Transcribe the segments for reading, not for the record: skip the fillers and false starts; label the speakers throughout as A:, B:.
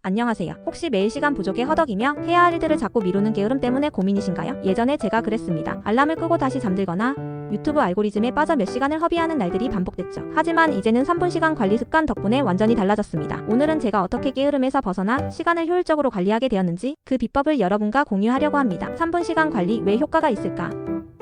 A: 안녕하세요. 혹시 매일 시간 부족에 허덕이며 해야 할 일들을 자꾸 미루는 게으름 때문에 고민이신가요? 예전에 제가 그랬습니다. 알람을 끄고 다시 잠들거나 유튜브 알고리즘에 빠져 몇 시간을 허비하는 날들이 반복됐죠. 하지만 이제는 3분 시간 관리 습관 덕분에 완전히 달라졌습니다. 오늘은 제가 어떻게 게으름에서 벗어나 시간을 효율적으로 관리하게 되었는지 그 비법을 여러분과 공유하려고 합니다. 3분 시간 관리 왜 효과가 있을까?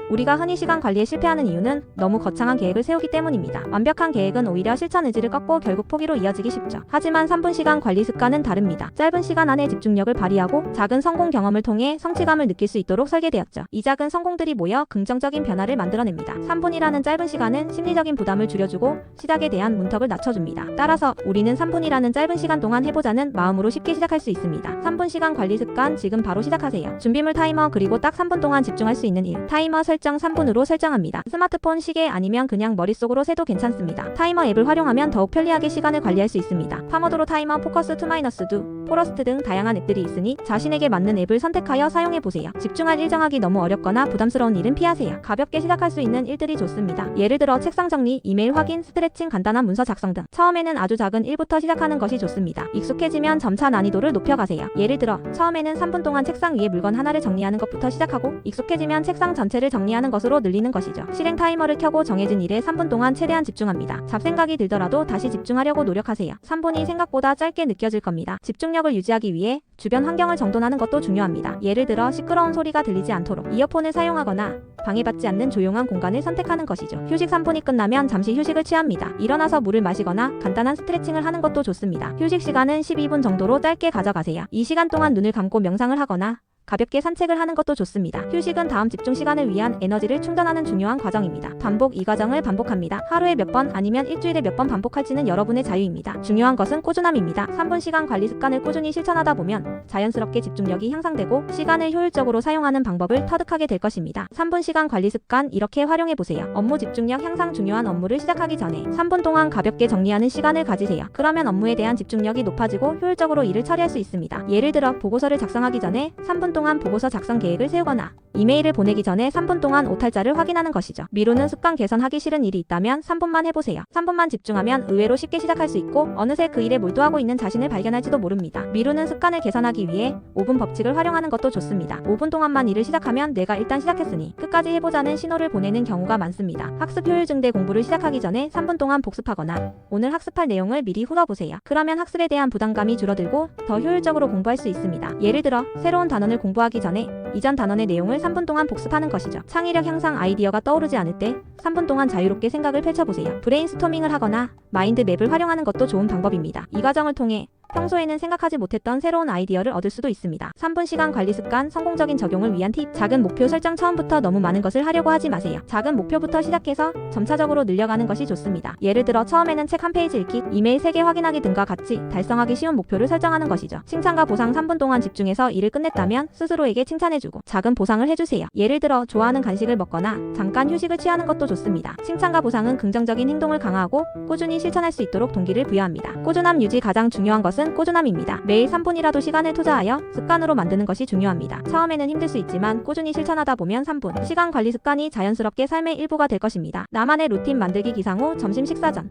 A: 우리가 흔히 시간 관리에 실패하는 이유는 너무 거창한 계획을 세우기 때문입니다. 완벽한 계획은 오히려 실천 의지를 꺾고 결국 포기로 이어지기 쉽죠. 하지만 3분 시간 관리 습관은 다릅니다. 짧은 시간 안에 집중력을 발휘하고 작은 성공 경험을 통해 성취감을 느낄 수 있도록 설계되었죠. 이 작은 성공들이 모여 긍정적인 변화를 만들어냅니다. 3분이라는 짧은 시간은 심리적인 부담을 줄여주고 시작에 대한 문턱을 낮춰줍니다. 따라서 우리는 3분이라는 짧은 시간 동안 해보자는 마음으로 쉽게 시작할 수 있습니다. 3분 시간 관리 습관 지금 바로 시작하세요. 준비물 타이머 그리고 딱 3분 동안 집중할 수 있는 일. 타이머 설정 3분으로 설정합니다. 스마트폰, 시계 아니면 그냥 머릿속으로 세도 괜찮습니다. 타이머 앱을 활용하면 더욱 편리하게 시간을 관리할 수 있습니다. 파모도로 타이머, 포커스 2-2, 포러스트 등 다양한 앱들이 있으니 자신에게 맞는 앱을 선택하여 사용해보세요. 집중할 일 정하기 너무 어렵거나 부담스러운 일은 피하세요. 가볍게 시작할 수 있는 일들이 좋습니다. 예를 들어 책상 정리, 이메일 확인, 스트레칭, 간단한 문서 작성 등. 처음에는 아주 작은 일부터 시작하는 것이 좋습니다. 익숙해지면 점차 난이도를 높여가세요. 예를 들어 처음에는 3분 동안 책상 위에 물건 하나를 정리하는 것부터 시작하고 익숙해지면 책상 전체를 정리하는 것으로 늘리는 것이죠. 실행 타이머를 켜고 정해진 일에 3분 동안 최대한 집중합니다. 잡생각이 들더라도 다시 집중하려고 노력하세요. 3분이 생각보다 짧게 느껴질 겁니다. 집중력을 유지하기 위해 주변 환경을 정돈하는 것도 중요합니다. 예를 들어 시끄러운 소리가 들리지 않도록 이어폰을 사용하거나 방해받지 않는 조용한 공간을 선택하는 것이죠. 휴식 3분이 끝나면 잠시 휴식을 취합니다. 일어나서 물을 마시거나 간단한 스트레칭을 하는 것도 좋습니다. 휴식 시간은 12분 정도로 짧게 가져가세요. 이 시간 동안 눈을 감고 명상을 하거나 가볍게 산책을 하는 것도 좋습니다. 휴식은 다음 집중 시간을 위한 에너지를 충전하는 중요한 과정입니다. 반복 이 과정을 반복합니다. 하루에 몇 번 아니면 일주일에 몇 번 반복할지는 여러분의 자유입니다. 중요한 것은 꾸준함입니다. 3분 시간 관리 습관을 꾸준히 실천하다 보면 자연스럽게 집중력이 향상되고 시간을 효율적으로 사용하는 방법을 터득하게 될 것입니다. 3분 시간 관리 습관 이렇게 활용해보세요. 업무 집중력 향상 중요한 업무를 시작하기 전에 3분 동안 가볍게 정리하는 시간을 가지세요. 그러면 업무에 대한 집중력이 높아지고 효율적으로 일을 처리할 수 있습니다. 예를 들어 보고서를 작성하기 전에 3분 동안 보고서 작성 계획을 세우거나 이메일을 보내기 전에 3분 동안 오탈자를 확인하는 것이죠. 미루는 습관 개선하기 싫은 일이 있다면 3분만 해보세요. 3분만 집중하면 의외로 쉽게 시작할 수 있고 어느새 그 일에 몰두하고 있는 자신을 발견할지도 모릅니다. 미루는 습관을 개선하기 위해 5분 법칙을 활용하는 것도 좋습니다. 5분 동안만 일을 시작하면 뇌가 일단 시작했으니 끝까지 해보자는 신호를 보내는 경우가 많습니다. 학습 효율 증대 공부를 시작하기 전에 3분 동안 복습하거나 오늘 학습할 내용을 미리 훑어보세요. 그러면 학습에 대한 부담감이 줄어들고 더 효율적으로 공부할 수 있습니다. 예를 들어 새로운 단원을 공부하기 전에 이전 단원의 내용을 3분 동안 복습하는 것이죠. 창의력 향상 아이디어가 떠오르지 않을 때 3분 동안 자유롭게 생각을 펼쳐보세요. 브레인스토밍을 하거나 마인드맵을 활용하는 것도 좋은 방법입니다. 이 과정을 통해 평소에는 생각하지 못했던 새로운 아이디어를 얻을 수도 있습니다. 3분 시간 관리 습관 성공적인 적용을 위한 팁. 작은 목표 설정. 처음부터 너무 많은 것을 하려고 하지 마세요. 작은 목표부터 시작해서 점차적으로 늘려가는 것이 좋습니다. 예를 들어 처음에는 책 한 페이지 읽기, 이메일 3개 확인하기 등과 같이 달성하기 쉬운 목표를 설정하는 것이죠. 칭찬과 보상. 3분 동안 집중해서 일을 끝냈다면 스스로에게 칭찬해주고 작은 보상을 해주세요. 예를 들어 좋아하는 간식을 먹거나 잠깐 휴식을 취하는 것도 좋습니다. 칭찬과 보상은 긍정적인 행동을 강화하고 꾸준히 실천할 수 있도록 동기를 부여합니다. 꾸준함 유지. 가장 중요한 것은 꾸준함입니다. 매일 3분이라도 시간을 투자하여 습관으로 만드는 것이 중요합니다. 처음에는 힘들 수 있지만 꾸준히 실천하다 보면 3분 시간 관리 습관이 자연스럽게 삶의 일부가 될 것입니다. 나만의 루틴 만들기. 기상 후, 점심 식사 전,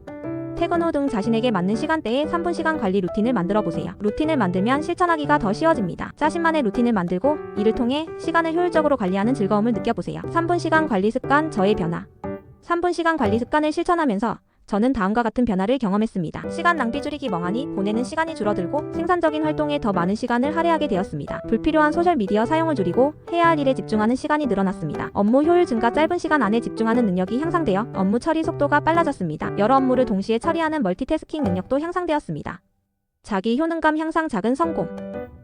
A: 퇴근 후 등 자신에게 맞는 시간대에 3분 시간 관리 루틴을 만들어 보세요. 루틴을 만들면 실천하기가 더 쉬워집니다. 자신만의 루틴을 만들고 이를 통해 시간을 효율적으로 관리하는 즐거움을 느껴보세요. 3분 시간 관리 습관 저의 변화. 3분 시간 관리 습관을 실천하면서 저는 다음과 같은 변화를 경험했습니다. 시간 낭비 줄이기. 멍하니 보내는 시간이 줄어들고 생산적인 활동에 더 많은 시간을 할애하게 되었습니다. 불필요한 소셜미디어 사용을 줄이고 해야 할 일에 집중하는 시간이 늘어났습니다. 업무 효율 증가. 짧은 시간 안에 집중하는 능력이 향상되어 업무 처리 속도가 빨라졌습니다. 여러 업무를 동시에 처리하는 멀티태스킹 능력도 향상되었습니다. 자기 효능감 향상. 작은 성공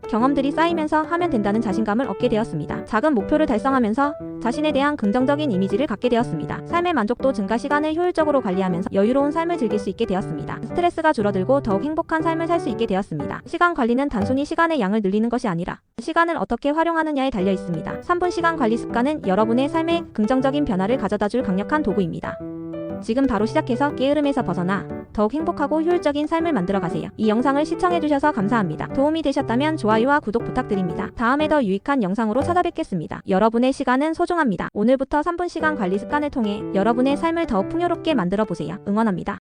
A: 경험들이 쌓이면서 하면 된다는 자신감을 얻게 되었습니다. 작은 목표를 달성하면서 자신에 대한 긍정적인 이미지를 갖게 되었습니다. 삶의 만족도 증가. 시간을 효율적으로 관리하면서 여유로운 삶을 즐길 수 있게 되었습니다. 스트레스가 줄어들고 더욱 행복한 삶을 살 수 있게 되었습니다. 시간 관리는 단순히 시간의 양을 늘리는 것이 아니라 시간을 어떻게 활용하느냐에 달려 있습니다. 3분 시간 관리 습관은 여러분의 삶에 긍정적인 변화를 가져다줄 강력한 도구입니다. 지금 바로 시작해서 게으름에서 벗어나 더욱 행복하고 효율적인 삶을 만들어가세요. 이 영상을 시청해주셔서 감사합니다. 도움이 되셨다면 좋아요와 구독 부탁드립니다. 다음에 더 유익한 영상으로 찾아뵙겠습니다. 여러분의 시간은 소중합니다. 오늘부터 3분 시간 관리 습관을 통해 여러분의 삶을 더욱 풍요롭게 만들어보세요. 응원합니다.